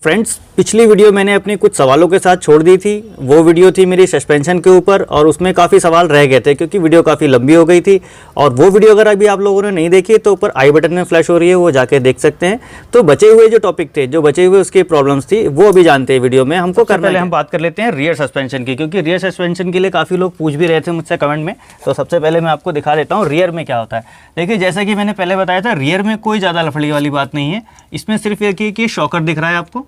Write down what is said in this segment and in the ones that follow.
Friends, पिछली video मैंने अपने कुछ सवालों के साथ छोड़ दी थी। वो वीडियो थी मेरी सस्पेंशन के ऊपर और उसमें काफ़ी सवाल रह गए थे क्योंकि वीडियो काफ़ी लंबी हो गई थी। और वो वीडियो अगर अभी आप लोगों ने नहीं देखी तो ऊपर आई बटन में फ्लैश हो रही है, वो जाके देख सकते हैं। तो बचे हुए जो टॉपिक थे, जो बचे हुए उसकी प्रॉब्लम्स थी, वो अभी जानते हैं वीडियो में हमको करना। पहले हम बात कर लेते हैं रियर सस्पेंशन की, क्योंकि रियर सस्पेंशन के लिए काफ़ी लोग पूछ भी रहे थे मुझसे कमेंट में। तो सबसे पहले मैं आपको दिखा देता हूँ रियर में क्या होता है। देखिए, जैसा कि मैंने पहले बताया था, रियर में कोई ज़्यादा लफड़ी वाली बात नहीं है। इसमें सिर्फ एक ही कि शॉकर दिख रहा है आपको,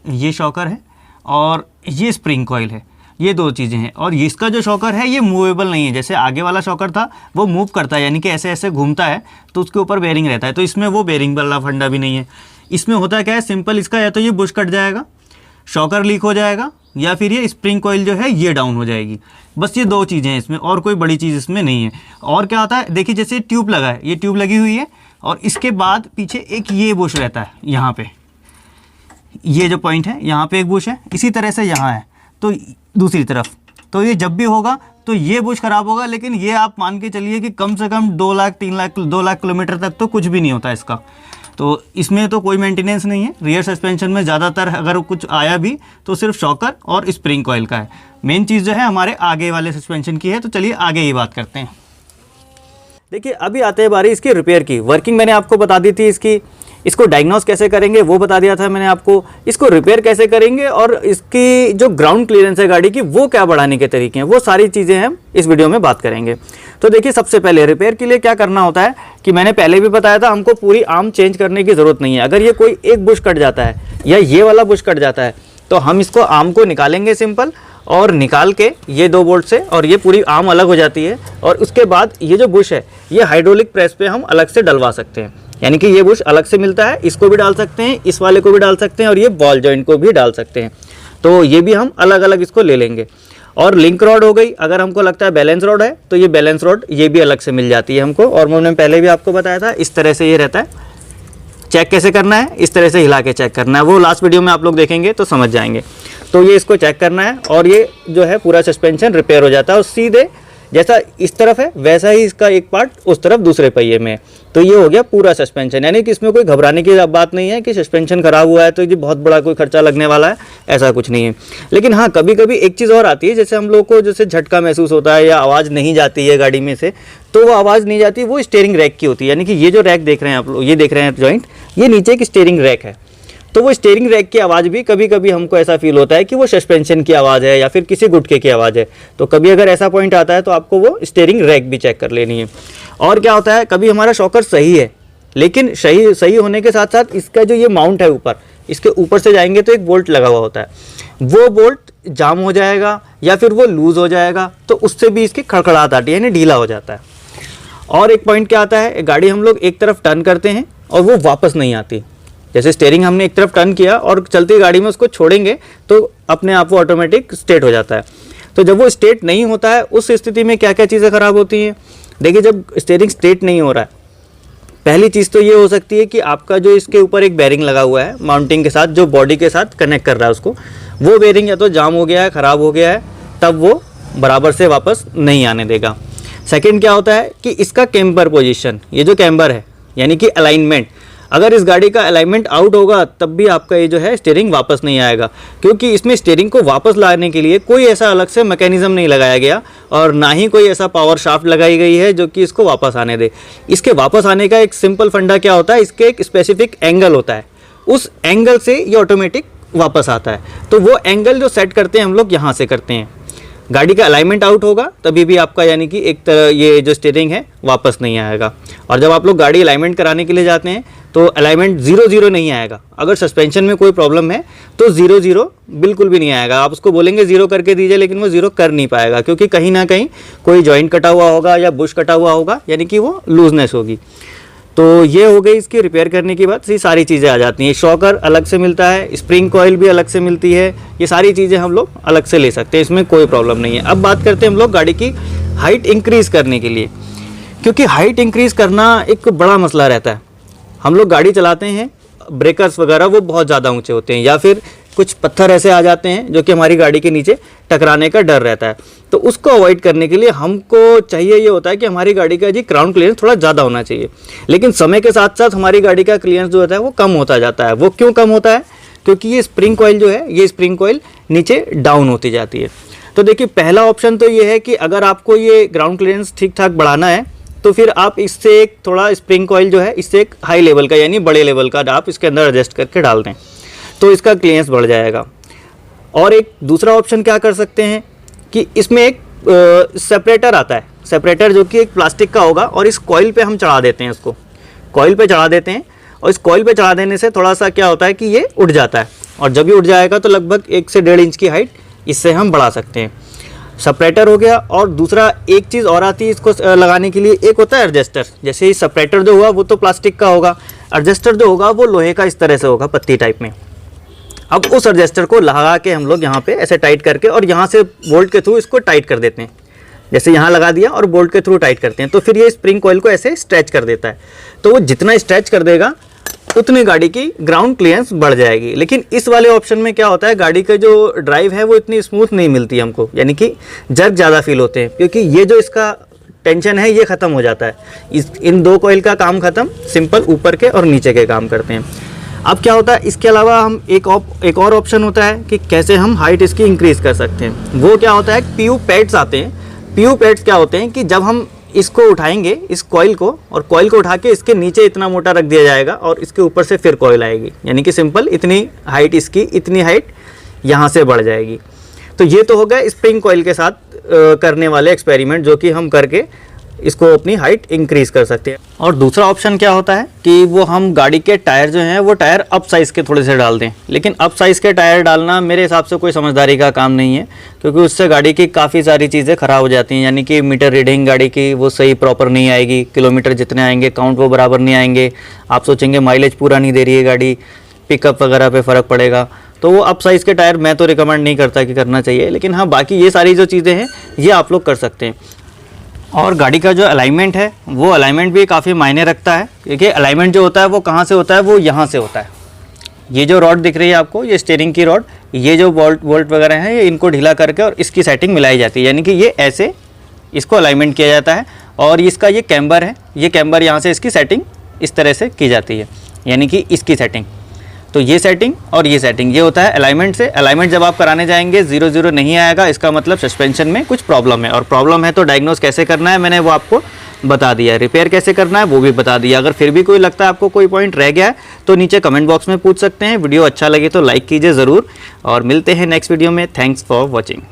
ये शॉकर है और ये स्प्रिंग कॉइल है, ये दो चीज़ें हैं। और इसका जो शॉकर है ये मूवेबल नहीं है। जैसे आगे वाला शॉकर था वो मूव करता है, यानी कि ऐसे ऐसे घूमता है तो उसके ऊपर बेरिंग रहता है। तो इसमें वो बेरिंग वाला फंडा भी नहीं है। इसमें होता क्या है, सिंपल इसका या तो ये बुश कट जाएगा, शॉकर लीक हो जाएगा, या फिर ये स्प्रिंग कॉइल जो है ये डाउन हो जाएगी। बस ये दो चीज़ें हैं इसमें, और कोई बड़ी चीज़ इसमें नहीं है। और क्या होता है, देखिए जैसे ट्यूब लगा है, ये ट्यूब लगी हुई है और इसके बाद पीछे एक ये बुश रहता है, यहाँ पे ये जो पॉइंट है यहाँ पे एक बुश है, इसी तरह से यहाँ है तो दूसरी तरफ। तो ये जब भी होगा तो ये बुश ख़राब होगा, लेकिन ये आप मान के चलिए कि कम से कम 2 लाख 3 लाख 2 लाख किलोमीटर तक तो कुछ भी नहीं होता इसका। तो इसमें तो कोई मेंटेनेंस नहीं है। रियर सस्पेंशन में ज़्यादातर अगर कुछ आया भी तो सिर्फ शॉकर और स्प्रिंग कॉइल का है। मेन चीज़ जो है हमारे आगे वाले सस्पेंशन की है। तो चलिए आगे ही बात करते हैं। देखिए, अभी आते हैं बारी इसकी रिपेयर की। वर्किंग मैंने आपको बता दी थी इसकी, इसको डायग्नोस कैसे करेंगे वो बता दिया था मैंने आपको। इसको रिपेयर कैसे करेंगे और इसकी जो ग्राउंड क्लियरेंस है गाड़ी की वो क्या बढ़ाने के तरीके हैं, वो सारी चीज़ें हम इस वीडियो में बात करेंगे। तो देखिए, सबसे पहले रिपेयर के लिए क्या करना होता है कि मैंने पहले भी बताया था, हमको पूरी आर्म चेंज करने की ज़रूरत नहीं है। अगर ये कोई एक बुश कट जाता है या ये वाला बुश कट जाता है तो हम इसको आर्म को निकालेंगे सिंपल, और निकाल के ये 2 बोल्ट से, और ये पूरी आर्म अलग हो जाती है। और उसके बाद ये जो बुश है ये हाइड्रोलिक प्रेस पे हम अलग से डलवा सकते हैं, यानी कि ये बुश अलग से मिलता है। इसको भी डाल सकते हैं, इस वाले को भी डाल सकते हैं, और ये बॉल जॉइंट को भी डाल सकते हैं। तो ये भी हम अलग अलग इसको ले लेंगे। और लिंक रॉड हो गई, अगर हमको लगता है बैलेंस रॉड है तो ये बैलेंस रॉड ये भी अलग से मिल जाती है हमको। और मैंने पहले भी आपको बताया था, इस तरह से ये रहता है। चेक कैसे करना है, इस तरह से हिला के चेक करना है, वो लास्ट वीडियो में आप लोग देखेंगे तो समझ जाएंगे। तो ये इसको चेक करना है और ये जो है पूरा सस्पेंशन रिपेयर हो जाता है। और सीधे जैसा इस तरफ है वैसा ही इसका एक पार्ट उस तरफ दूसरे पहिए में। तो ये हो गया पूरा सस्पेंशन, यानी कि इसमें कोई घबराने की बात नहीं है कि सस्पेंशन खराब हुआ है तो ये बहुत बड़ा कोई खर्चा लगने वाला है, ऐसा कुछ नहीं है। लेकिन हाँ, कभी कभी एक चीज़ और आती है, जैसे हम लोग को जैसे झटका महसूस होता है या आवाज़ नहीं जाती है गाड़ी में से, तो वो आवाज़ नहीं जाती, वो स्टीयरिंग रैक की होती है। यानी कि ये जो रैक देख रहे हैं आप लोग, ये देख रहे हैं जॉइंट, ये नीचे एक स्टीयरिंग रैक है। तो वो स्टीयरिंग रैक की आवाज़ भी कभी कभी हमको ऐसा फील होता है कि वो सस्पेंशन की आवाज़ है या फिर किसी गुटके की आवाज़ है। तो कभी अगर ऐसा पॉइंट आता है तो आपको वो स्टीयरिंग रैक भी चेक कर लेनी है। और क्या होता है, कभी हमारा शॉकर सही है, लेकिन सही होने के साथ साथ इसका जो ये माउंट है ऊपर, इसके ऊपर से जाएंगे तो एक बोल्ट लगा हुआ होता है, वो बोल्ट जाम हो जाएगा या फिर वो लूज़ हो जाएगा, तो उससे भी इसकी खड़खड़ाहट आती है, यानी ढीला हो जाता है। और एक पॉइंट क्या आता है, गाड़ी हम लोग एक तरफ टर्न करते हैं और वो वापस नहीं आती। जैसे स्टीयरिंग हमने एक तरफ टर्न किया और चलती गाड़ी में उसको छोड़ेंगे तो अपने आप वो ऑटोमेटिक स्टेट हो जाता है। तो जब वो स्टेट नहीं होता है, उस स्थिति में क्या क्या चीज़ें ख़राब होती हैं। देखिए, जब स्टीयरिंग स्टेट नहीं हो रहा है, पहली चीज़ तो ये हो सकती है कि आपका जो इसके ऊपर एक बेरिंग लगा हुआ है माउंटिंग के साथ, जो बॉडी के साथ कनेक्ट कर रहा है उसको, वो बेरिंग या तो जाम हो गया है, ख़राब हो गया है, तब वो बराबर से वापस नहीं आने देगा। सेकेंड क्या होता है कि इसका कैम्बर पोजीशन, ये जो कैम्बर है यानी कि अलाइनमेंट, अगर इस गाड़ी का अलाइनमेंट आउट होगा तब भी आपका ये जो है स्टीयरिंग वापस नहीं आएगा, क्योंकि इसमें स्टीयरिंग को वापस लाने के लिए कोई ऐसा अलग से मैकेनिज्म नहीं लगाया गया और ना ही कोई ऐसा पावर शाफ्ट लगाई गई है जो कि इसको वापस आने दे। इसके वापस आने का एक सिंपल फंडा क्या होता है, इसके एक स्पेसिफिक एंगल होता है, उस एंगल से ये ऑटोमेटिक वापस आता है। तो वो एंगल जो सेट करते हैं हम लोग यहाँ से करते हैं। गाड़ी का अलाइनमेंट आउट होगा तभी भी आपका यानी कि एक तरह ये जो स्टीयरिंग है वापस नहीं आएगा। और जब आप लोग गाड़ी अलाइनमेंट कराने के लिए जाते हैं तो अलाइनमेंट 0-0 नहीं आएगा। अगर सस्पेंशन में कोई प्रॉब्लम है तो 0-0 बिल्कुल भी नहीं आएगा। आप उसको बोलेंगे 0 करके दीजिए, लेकिन वो 0 कर नहीं पाएगा, क्योंकि कहीं ना कहीं कोई जॉइंट कटा हुआ होगा या बुश कटा हुआ होगा, यानी कि वो लूजनेस होगी। तो ये हो गई इसकी रिपेयर करने की बात। ये सारी चीज़ें आ जाती हैं। शॉकर अलग से मिलता है, स्प्रिंग कॉइल भी अलग से मिलती है, ये सारी चीज़ें हम लोग अलग से ले सकते हैं, इसमें कोई प्रॉब्लम नहीं है। अब बात करते हैं हम लोग गाड़ी की हाइट इंक्रीज़ करने के लिए, क्योंकि हाइट इंक्रीज़ करना एक बड़ा मसला रहता है। हम लोग गाड़ी चलाते हैं, ब्रेकर्स वगैरह वो बहुत ज़्यादा ऊँचे होते हैं, या फिर कुछ पत्थर ऐसे आ जाते हैं जो कि हमारी गाड़ी के नीचे टकराने का डर रहता है। तो उसको अवॉइड करने के लिए हमको चाहिए ये होता है कि हमारी गाड़ी का जी ग्राउंड क्लियरेंस थोड़ा ज़्यादा होना चाहिए। लेकिन समय के साथ साथ हमारी गाड़ी का क्लियरेंस जो होता है वो कम होता जाता है। वो क्यों कम होता है? क्योंकि ये स्प्रिंग कॉइल जो है, ये स्प्रिंग कॉइल नीचे डाउन होती जाती है। तो देखिए पहला ऑप्शन तो ये है कि अगर आपको ये ग्राउंड क्लियरेंस ठीक ठाक बढ़ाना है तो फिर आप इससे एक थोड़ा स्प्रिंग कॉइल जो है इससे एक हाई लेवल का यानी बड़े लेवल का आप इसके अंदर एडजस्ट करके डाल दें तो इसका क्लियरेंस बढ़ जाएगा। और एक दूसरा ऑप्शन क्या कर सकते हैं कि इसमें एक सेपरेटर आता है, सेपरेटर जो कि एक प्लास्टिक का होगा और इस कॉइल पे हम चढ़ा देते हैं, इसको कॉइल पे चढ़ा देते हैं और इस कॉइल पे चढ़ा देने से थोड़ा सा क्या होता है कि ये उठ जाता है और जब ये उठ जाएगा तो लगभग 1 से 1.5 इंच की हाइट इससे हम बढ़ा सकते हैं। सेपरेटर हो गया। और दूसरा एक चीज़ और आती है इसको लगाने के लिए, एक होता है एडजस्टर। जैसे ही सेपरेटर जो हुआ वो तो प्लास्टिक का होगा, एडजस्टर जो होगा वो लोहे का इस तरह से होगा, पत्ती टाइप में। अब उस एडजस्टर को लगा के हम लोग यहाँ पे ऐसे टाइट करके और यहाँ से बोल्ट के थ्रू इसको टाइट कर देते हैं। जैसे यहाँ लगा दिया और बोल्ट के थ्रू टाइट करते हैं तो फिर ये स्प्रिंग कॉइल को ऐसे स्ट्रेच कर देता है। तो वो जितना स्ट्रेच कर देगा उतनी गाड़ी की ग्राउंड क्लियरेंस बढ़ जाएगी। लेकिन इस वाले ऑप्शन में क्या होता है, गाड़ी का जो ड्राइव है वो इतनी स्मूथ नहीं मिलती हमको, यानी कि जर्क ज़्यादा फील होते हैं क्योंकि ये जो इसका टेंशन है ये ख़त्म हो जाता है। इन 2 कॉइल का काम ख़त्म, सिंपल ऊपर के और नीचे के काम करते हैं। अब क्या होता है, इसके अलावा हम एक और ऑप्शन होता है कि कैसे हम हाइट इसकी इंक्रीज़ कर सकते हैं। वो क्या होता है, पीयू पैड्स आते हैं। पीयू पैड्स क्या होते हैं कि जब हम इसको उठाएंगे, इस कॉइल को, और कॉइल को उठा के इसके नीचे इतना मोटा रख दिया जाएगा और इसके ऊपर से फिर कॉइल आएगी, यानी कि सिंपल इतनी हाइट इसकी, इतनी हाइट यहाँ से बढ़ जाएगी। तो ये तो हो गया स्प्रिंग कॉइल के साथ करने वाले एक्सपेरिमेंट जो कि हम करके इसको अपनी हाइट इंक्रीज़ कर सकते हैं। और दूसरा ऑप्शन क्या होता है कि वो हम गाड़ी के टायर जो हैं वो टायर अप साइज़ के थोड़े से डाल दें। लेकिन अप साइज़ के टायर डालना मेरे हिसाब से कोई समझदारी का काम नहीं है क्योंकि उससे गाड़ी की काफ़ी सारी चीज़ें ख़राब हो जाती हैं, यानी कि मीटर रीडिंग गाड़ी की वो सही प्रॉपर नहीं आएगी, किलोमीटर जितने आएंगे काउंट वो बराबर नहीं आएंगे, आप सोचेंगे माइलेज पूरा नहीं दे रही है गाड़ी, पिकअप वगैरह पे फ़र्क पड़ेगा। तो वो अप साइज़ के टायर मैं तो रिकमेंड नहीं करता कि करना चाहिए। लेकिन हाँ, बाकी ये सारी जो चीज़ें हैं ये आप लोग कर सकते हैं। और गाड़ी का जो अलाइनमेंट है वो अलाइनमेंट भी काफ़ी मायने रखता है क्योंकि अलाइनमेंट जो होता है वो कहाँ से होता है, वो यहाँ से होता है। ये जो रॉड दिख रही है आपको, ये स्टीयरिंग की रॉड, ये जो बोल्ट वगैरह हैं ये इनको ढीला करके और इसकी सेटिंग मिलाई जाती है, यानी कि ये ऐसे इसको अलाइनमेंट किया जाता है। और इसका ये कैम्बर है, ये कैम्बर यहाँ से इसकी सेटिंग इस तरह से की जाती है, यानी कि इसकी सेटिंग। तो ये सेटिंग और ये सेटिंग, ये होता है अलाइनमेंट से। अलाइनमेंट जब आप कराने जाएंगे 0-0 नहीं आएगा, इसका मतलब सस्पेंशन में कुछ प्रॉब्लम है। और प्रॉब्लम है तो डायग्नोस कैसे करना है मैंने वो आपको बता दिया, रिपेयर कैसे करना है वो भी बता दिया। अगर फिर भी कोई लगता है आपको कोई पॉइंट रह गया है तो नीचे कमेंट बॉक्स में पूछ सकते हैं। वीडियो अच्छा लगे तो लाइक कीजिए ज़रूर और मिलते हैं नेक्स्ट वीडियो में। Thanks for watching.